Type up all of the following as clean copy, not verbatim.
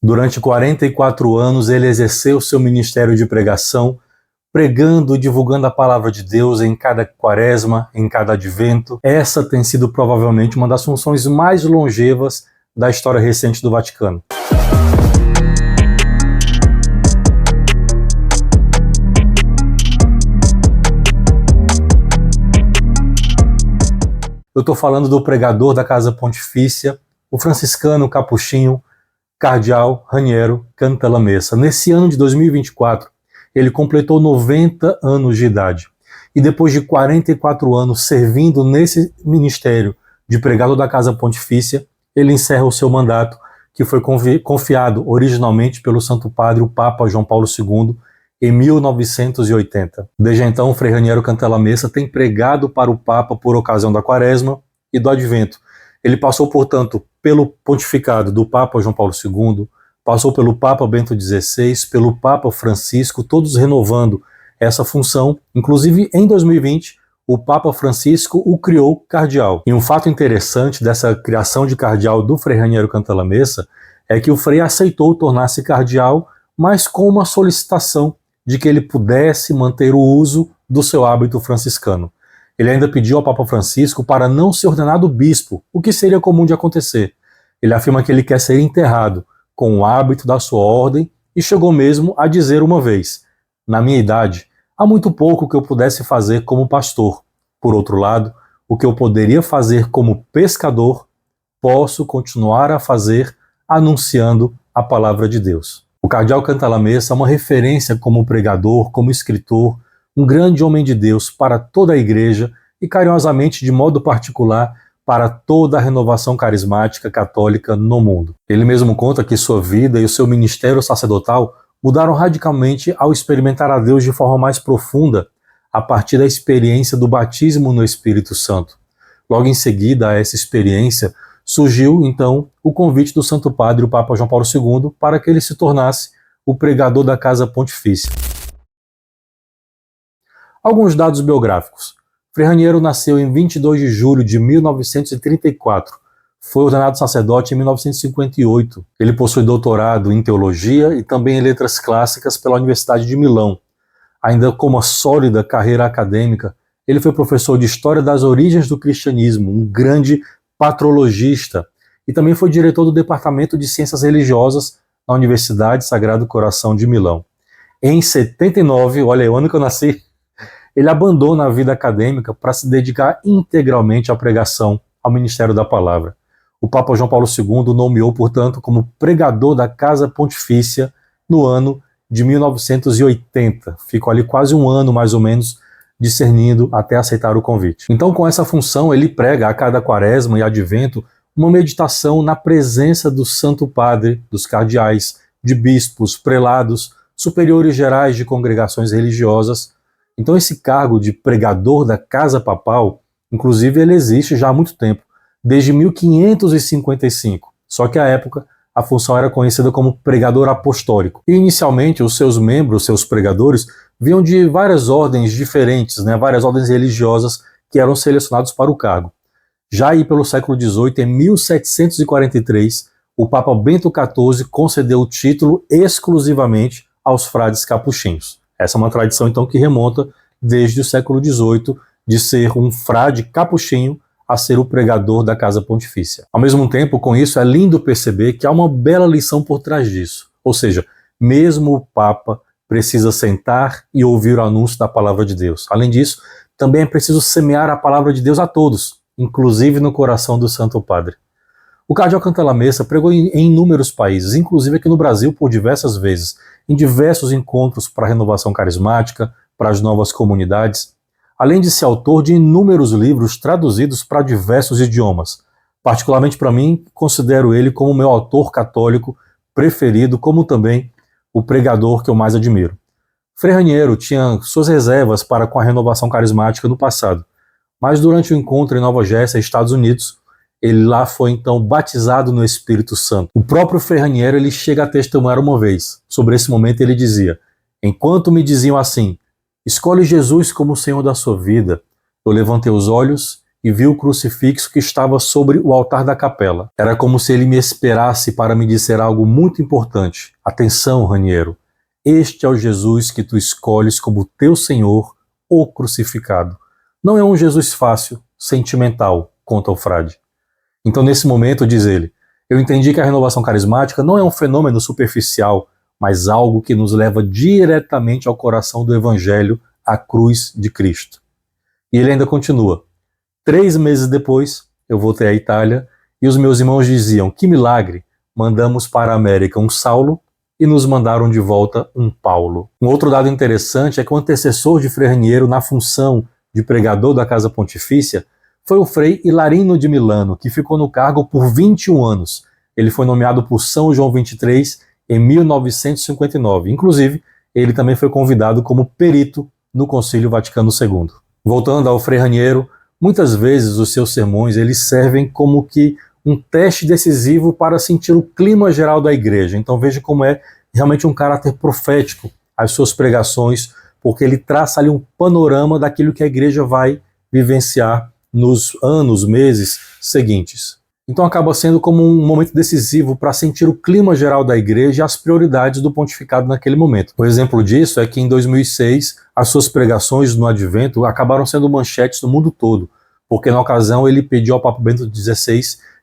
Durante 44 anos ele exerceu seu ministério de pregação, pregando e divulgando a palavra de Deus em cada quaresma, em cada advento. Essa tem sido provavelmente uma das funções mais longevas da história recente do Vaticano. Eu estou falando do pregador da Casa Pontifícia, o franciscano capuchinho, cardeal Raniero Cantalamessa. Nesse ano de 2024, ele completou 90 anos de idade. E depois de 44 anos servindo nesse ministério de pregador da Casa Pontifícia, ele encerra o seu mandato, que foi confiado originalmente pelo Santo Padre, o Papa João Paulo II, em 1980. Desde então, Frei Raniero Cantalamessa tem pregado para o Papa por ocasião da Quaresma e do Advento. Ele passou, portanto, pelo pontificado do Papa João Paulo II, passou pelo Papa Bento XVI, pelo Papa Francisco, todos renovando essa função. Inclusive, em 2020, o Papa Francisco o criou cardeal. E um fato interessante dessa criação de cardeal do Frei Raniero Cantalamessa é que o Frei aceitou tornar-se cardeal, mas com uma solicitação de que ele pudesse manter o uso do seu hábito franciscano. Ele ainda pediu ao Papa Francisco para não ser ordenado bispo, o que seria comum de acontecer. Ele afirma que ele quer ser enterrado com o hábito da sua ordem e chegou mesmo a dizer uma vez: na minha idade, há muito pouco que eu pudesse fazer como pastor. Por outro lado, o que eu poderia fazer como pescador, posso continuar a fazer anunciando a palavra de Deus. O cardeal Cantalamessa é uma referência como pregador, como escritor, um grande homem de Deus para toda a igreja e carinhosamente, de modo particular, para toda a renovação carismática católica no mundo. Ele mesmo conta que sua vida e o seu ministério sacerdotal mudaram radicalmente ao experimentar a Deus de forma mais profunda a partir da experiência do batismo no Espírito Santo. Logo em seguida a essa experiência, surgiu, então, o convite do Santo Padre, o Papa João Paulo II, para que ele se tornasse o pregador da Casa Pontifícia. Alguns dados biográficos. Frei Raniero nasceu em 22 de julho de 1934. Foi ordenado sacerdote em 1958. Ele possui doutorado em teologia e também em letras clássicas pela Universidade de Milão. Ainda com uma sólida carreira acadêmica, ele foi professor de História das Origens do Cristianismo, um grande patrologista, e também foi diretor do Departamento de Ciências Religiosas na Universidade Sagrado Coração de Milão. Em 79, olha, o ano que eu nasci, ele abandona a vida acadêmica para se dedicar integralmente à pregação, ao ministério da palavra. O Papa João Paulo II o nomeou, portanto, como pregador da Casa Pontifícia no ano de 1980. Ficou ali quase um ano, mais ou menos, discernindo até aceitar o convite. Então, com essa função, ele prega a cada quaresma e advento uma meditação na presença do Santo Padre, dos cardeais, de bispos, prelados, superiores gerais de congregações religiosas. Então, esse cargo de pregador da Casa Papal, inclusive, ele existe já há muito tempo, desde 1555. Só que à época, a função era conhecida como pregador apostólico. E inicialmente, os seus membros, seus pregadores, vinham de várias ordens diferentes, várias ordens religiosas que eram selecionados para o cargo. Já aí pelo século XVIII, em 1743, o Papa Bento XIV concedeu o título exclusivamente aos frades capuchinhos. Essa é uma tradição, então, que remonta desde o século XVIII, de ser um frade capuchinho a ser o pregador da Casa Pontifícia. Ao mesmo tempo, com isso, é lindo perceber que há uma bela lição por trás disso. Ou seja, mesmo o Papa precisa sentar e ouvir o anúncio da palavra de Deus. Além disso, também é preciso semear a palavra de Deus a todos, inclusive no coração do Santo Padre. O cardeal Cantalamessa pregou em inúmeros países, inclusive aqui no Brasil por diversas vezes, em diversos encontros para a renovação carismática, para as novas comunidades, além de ser autor de inúmeros livros traduzidos para diversos idiomas. Particularmente para mim, considero ele como meu autor católico preferido, como também o pregador que eu mais admiro. Frei Raniero tinha suas reservas para com a renovação carismática no passado, mas durante o encontro em Nova Jersey, Estados Unidos, ele lá foi então batizado no Espírito Santo. O próprio Frei Raniero, ele chega a testemunhar uma vez. Sobre esse momento ele dizia: enquanto me diziam assim, escolhe Jesus como o Senhor da sua vida, eu levantei os olhos e vi o crucifixo que estava sobre o altar da capela. Era como se ele me esperasse para me dizer algo muito importante. Atenção, Raniero, este é o Jesus que tu escolhes como teu Senhor, o crucificado. Não é um Jesus fácil, sentimental, conta o frade. Então, nesse momento, diz ele, eu entendi que a renovação carismática não é um fenômeno superficial, mas algo que nos leva diretamente ao coração do Evangelho, à cruz de Cristo. E ele ainda continua. 3 meses depois, eu voltei à Itália e os meus irmãos diziam, que milagre, mandamos para a América um Saulo e nos mandaram de volta um Paulo. Um outro dado interessante é que o antecessor de Frei Raniero na função de pregador da Casa Pontifícia foi o Frei Hilarino de Milano, que ficou no cargo por 21 anos. Ele foi nomeado por São João XXIII em 1959. Inclusive, ele também foi convidado como perito no Concílio Vaticano II. Voltando ao Frei Raniero, muitas vezes os seus sermões eles servem como que um teste decisivo para sentir o clima geral da igreja. Então veja como é realmente um caráter profético as suas pregações, porque ele traça ali um panorama daquilo que a igreja vai vivenciar nos anos, meses seguintes. Então acaba sendo como um momento decisivo para sentir o clima geral da igreja e as prioridades do pontificado naquele momento. O exemplo disso é que em 2006 as suas pregações no Advento acabaram sendo manchetes no mundo todo, porque na ocasião ele pediu ao Papa Bento XVI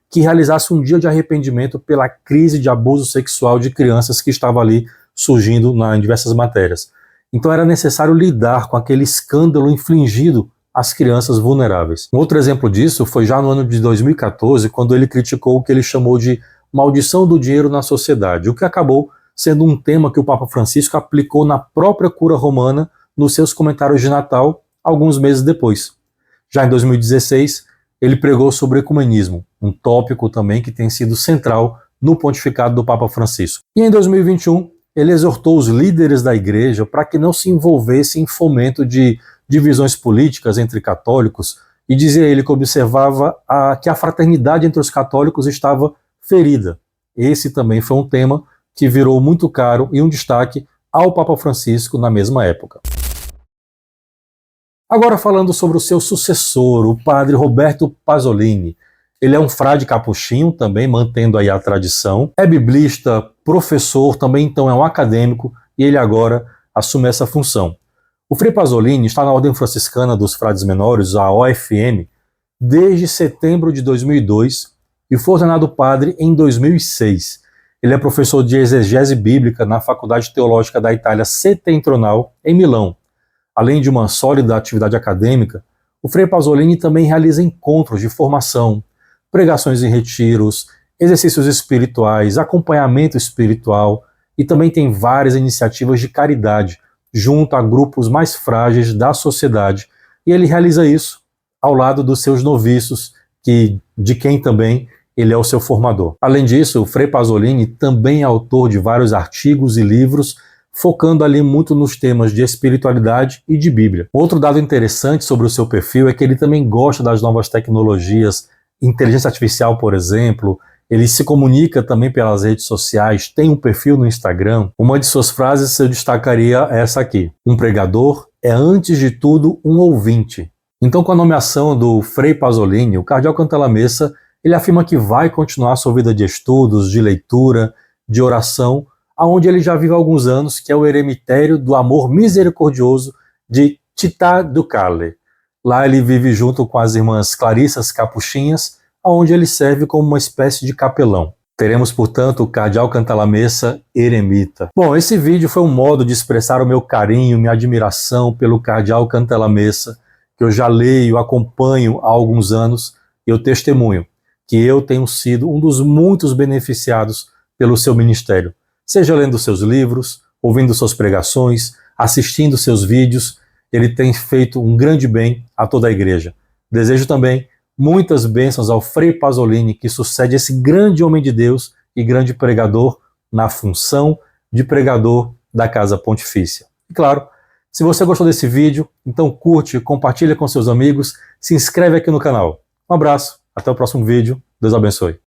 que realizasse um dia de arrependimento pela crise de abuso sexual de crianças que estava ali surgindo em diversas matérias. Então era necessário lidar com aquele escândalo infligido às crianças vulneráveis. Um outro exemplo disso foi já no ano de 2014, quando ele criticou o que ele chamou de maldição do dinheiro na sociedade, o que acabou sendo um tema que o Papa Francisco aplicou na própria cura romana nos seus comentários de Natal, alguns meses depois. Já em 2016, ele pregou sobre o ecumenismo, um tópico também que tem sido central no pontificado do Papa Francisco. E em 2021, ele exortou os líderes da igreja para que não se envolvessem em fomento de divisões políticas entre católicos, e dizia ele que observava que a fraternidade entre os católicos estava ferida. Esse também foi um tema que virou muito caro e um destaque ao Papa Francisco na mesma época. Agora falando sobre o seu sucessor, o padre Roberto Pasolini. Ele é um frade capuchinho, também mantendo aí a tradição. É biblista, professor, também então é um acadêmico, e ele agora assume essa função. O Frei Pasolini está na Ordem Franciscana dos Frades Menores, a OFM, desde setembro de 2002 e foi ordenado padre em 2006. Ele é professor de exegese bíblica na Faculdade Teológica da Itália Setentrional, em Milão. Além de uma sólida atividade acadêmica, o Frei Pasolini também realiza encontros de formação, pregações em retiros, exercícios espirituais, acompanhamento espiritual e também tem várias iniciativas de caridade junto a grupos mais frágeis da sociedade. E ele realiza isso ao lado dos seus noviços, de quem também ele é o seu formador. Além disso, o Frei Pasolini também é autor de vários artigos e livros, focando ali muito nos temas de espiritualidade e de Bíblia. Outro dado interessante sobre o seu perfil é que ele também gosta das novas tecnologias, inteligência artificial, por exemplo. Ele se comunica também pelas redes sociais, tem um perfil no Instagram. Uma de suas frases eu destacaria essa aqui: um pregador é antes de tudo um ouvinte. Então, com a nomeação do Frei Pasolini, o cardeal Cantalamessa, ele afirma que vai continuar sua vida de estudos, de leitura, de oração, aonde ele já vive há alguns anos, que é o eremitério do amor misericordioso de Città do Calle. Lá ele vive junto com as irmãs Clarissas Capuchinhas, onde ele serve como uma espécie de capelão. Teremos, portanto, o cardeal Cantalamessa eremita. Bom, esse vídeo foi um modo de expressar o meu carinho, minha admiração pelo cardeal Cantalamessa, que eu já leio, acompanho há alguns anos, e eu testemunho que eu tenho sido um dos muitos beneficiados pelo seu ministério, seja lendo seus livros, ouvindo suas pregações, assistindo seus vídeos. Ele tem feito um grande bem a toda a igreja. Desejo também muitas bênçãos ao Frei Pasolini, que sucede esse grande homem de Deus e grande pregador na função de pregador da Casa Pontifícia. E claro, se você gostou desse vídeo, então curte, compartilha com seus amigos, se inscreve aqui no canal. Um abraço, até o próximo vídeo, Deus abençoe.